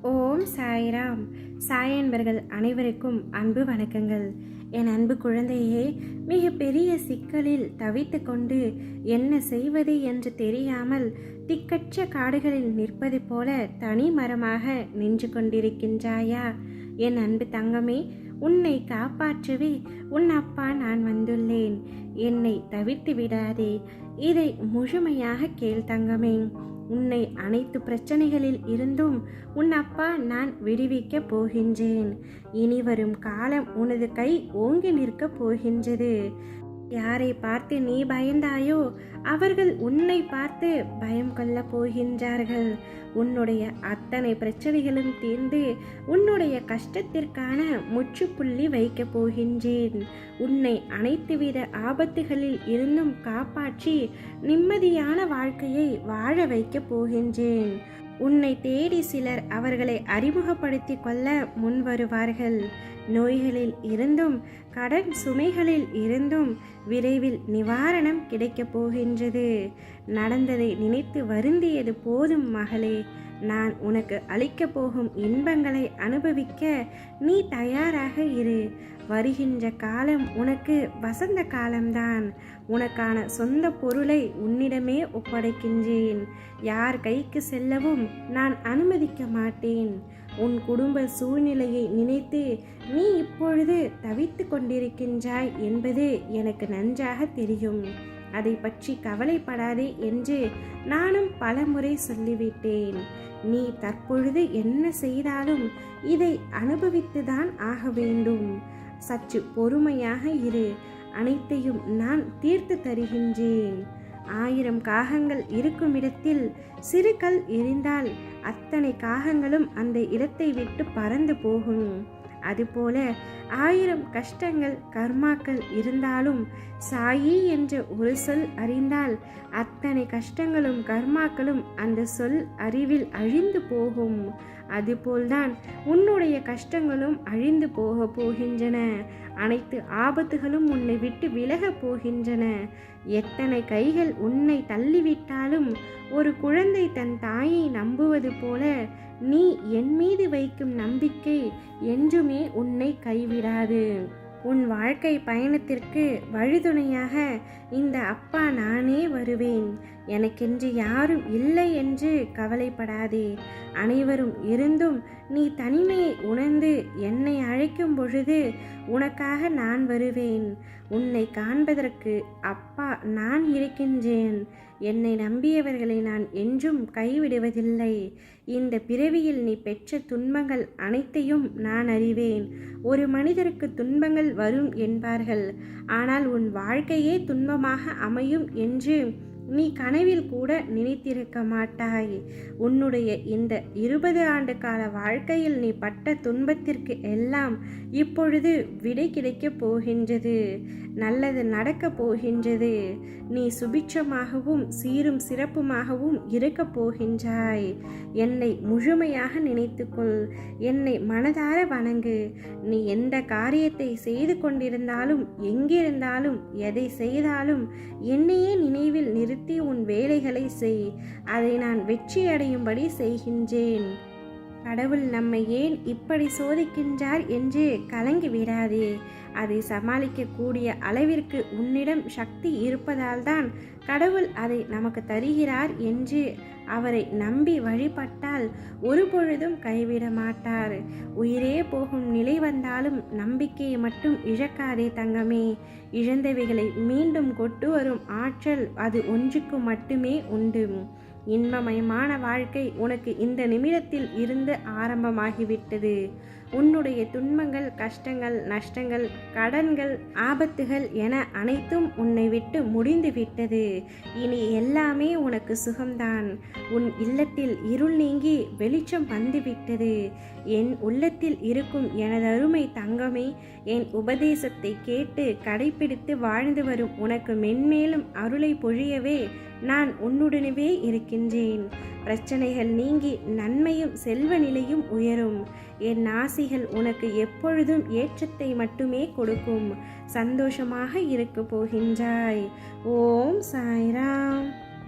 ஓம் சாய்ராம். சாய் அன்பர்கள் அனைவருக்கும் அன்பு வணக்கங்கள். என் அன்பு குழந்தையே, மிக பெரிய சிக்கலில் தவித்து கொண்டு என்ன செய்வது என்று தெரியாமல் திக்கற்ற காடுகளில் நிற்பது போல தனி மரமாக நின்று கொண்டிருக்கின்றாயா? என் அன்பு தங்கமே, உன்னை காப்பாற்றவே உன் அப்பா நான் வந்துள்ளேன். என்னை தவிர்த்து விடாதே. இதை முழுமையாக கேள் தங்கமே. உன்னை அனைத்து பிரச்சனைகளில் இருந்தும் உன் அப்பா நான் விடுவிக்கப் போகின்றேன். இனி வரும் காலம் உனது கை ஓங்கி நிற்கப் போகின்றது. யாரை பார்த்து நீ பயந்தாயோ அவர்கள் உன்னை பார்த்து பயம் கொள்ள போகின்றார்கள். உன்னுடைய அத்தனை பிரச்சனைகளும் தீர்ந்து உன்னுடைய கஷ்டத்திற்கான முற்றுப்புள்ளி வைக்கப் போகின்றேன். உன்னை அனைத்துவித ஆபத்துகளில் இருந்தும் காப்பாற்றி நிம்மதியான வாழ்க்கையை வாழ வைக்கப் போகின்றேன். உன்னை தேடி சிலர் அவர்களை அறிமுகப்படுத்தி கொள்ள முன் வருவார்கள். நோய்களில் இருந்தும் கடன் சுமைகளில் இருந்தும் விரைவில் நிவாரணம் கிடைக்கப் போகின்றது. நடந்ததை நினைத்து வருந்தியது போதும் மகளே. நான் உனக்கு அளிக்கப் போகும் இன்பங்களை அனுபவிக்க நீ தயாராக இரு. வருகின்ற காலம் உனக்கு வசந்த காலம்தான். உனக்கான சொந்த பொருளை உன்னிடமே ஒப்படைக்கின்றேன். யார் கைக்கு செல்லவும் நான் அனுமதிக்க மாட்டேன். உன் குடும்ப சூழ்நிலையை நினைத்து நீ இப்பொழுது தவித்து கொண்டிருக்கின்றாய் என்பது எனக்கு நன்றாக தெரியும். அதை பற்றி கவலைப்படாதே என்று நானும் பலமுறை சொல்லிவிட்டேன். நீ தற்பொழுது என்ன செய்தாலும் இதை அனுபவித்துதான் ஆக வேண்டும். சற்று பொறுமையாக இரு. அனைத்தையும் நான் தீர்த்து தருகின்றேன். 1000 காகங்கள் இருக்கும் இடத்தில் சிறு கல் எரிந்தால் அத்தனை காகங்களும் அந்த இடத்தை விட்டு பறந்து போகும். அதுபோல 1000 கஷ்டங்கள் கர்மாக்கள் இருந்தாலும் சாயி என்ற ஒரு சொல் அறிந்தால் அத்தனை கஷ்டங்களும் கர்மாக்களும் அந்த சொல் அறிவில் அழிந்து போகும். அதுபோல்தான் உன்னுடைய கஷ்டங்களும் அழிந்து போக போகின்றன. அனைத்து ஆபத்துகளும் உன்னை விட்டு விலகப் போகின்றன. எத்தனை கைகள் உன்னை தள்ளிவிட்டாலும் ஒரு குழந்தை தன் தாயை நம்புவது போல நீ என் மீது வைக்கும் நம்பிக்கை என்றுமே உன்னை கைவிடாது. உன் வாழ்க்கை பயணத்திற்கு வழிதுணையாக இந்த அப்பா நானே வருவேன். எனக்கென்று யாரும் இல்லை என்று கவலைப்படாதே. அனைவரும் இருந்தும் நீ தனிமையை உணர்ந்து என்னை அழைக்கும் பொழுது உனக்காக நான் வருவேன். உன்னை காண்பதற்கு அப்பா நான் இருக்கின்றேன். என்னை நம்பியவர்களை நான் என்றும் கைவிடுவதில்லை. இந்த பிறவியில் நீ பெற்ற துன்பங்கள் அனைத்தையும் நான் அறிவேன். ஒரு மனிதருக்கு துன்பங்கள் வரும் என்பார்கள், ஆனால் உன் வாழ்க்கையே துன்பமாக அமையும் என்று நீ கனவில் கூட நினைத்திருக்க மாட்டாய். உன்னுடைய இந்த 20 ஆண்டு கால வாழ்க்கையில் நீ பட்ட துன்பத்திற்கு எல்லாம் இப்பொழுது விடை கிடைக்கப் போகின்றது. நல்லது நடக்கப் போகின்றது. நீ சுபிட்சமாகவும் சீரும் சிறப்புமாகவும் இருக்கப் போகின்றாய். என்னை முழுமையாக நினைத்துக்கொள். என்னை மனதார வணங்கு. நீ எந்த காரியத்தை செய்து கொண்டிருந்தாலும் எங்கிருந்தாலும் எதை செய்தாலும் என்னையே நினைவில் நிறுத்தி உன் வேலைகளை செய். அதை நான் வெற்றியடையும்படி செய்கின்றேன். கடவுள் நம்மை ஏன் இப்படி சோதிக்கின்றார் என்று கலங்கி விடாதே. அதை சமாளிக்கக்கூடிய அளவிற்கு உன்னிடம் சக்தி இருப்பதால் தான் கடவுள் அதை நமக்கு தருகிறார் என்று அவரை நம்பி வழிபட்டால் ஒருபொழுதும் கைவிட மாட்டார். உயிரே போகும் நிலை வந்தாலும் நம்பிக்கையை மட்டும் இழக்காதே தங்கமே. இழந்தவைகளை மீண்டும் கொண்டு வரும் ஆற்றல் அது ஒன்றுக்கு மட்டுமே உண்டு. இன்பமயமான வாழ்க்கை உனக்கு இந்த நிமிடத்தில் இருந்து ஆரம்பமாகிவிட்டது. உன்னுடைய துன்பங்கள், கஷ்டங்கள், நஷ்டங்கள், கடன்கள், ஆபத்துகள் என அனைத்தும் உன்னை விட்டு முடிந்து விட்டது. இனி எல்லாமே உனக்கு சுகம்தான். உன் இல்லத்தில் இருள் நீங்கி வெளிச்சம் வந்துவிட்டது. என் உள்ளத்தில் இருக்கும் எனது அருமை தங்கமே, என் உபதேசத்தை கேட்டு கடைபிடித்து வாழ்ந்து வரும் உனக்கு மென்மேலும் அருளை பொழியவே நான் உன்னுடனே இருக்கின்றேன். பிரச்சனைகள் நீங்கி நன்மையும் செல்வ நிலையும் உயரும். என் ஆசிகள் உனக்கு எப்பொழுதும் ஏற்றத்தை மட்டுமே கொடுக்கும். சந்தோஷமாக இருக்க போகின்றாய். ஓம் சாய்ராம்.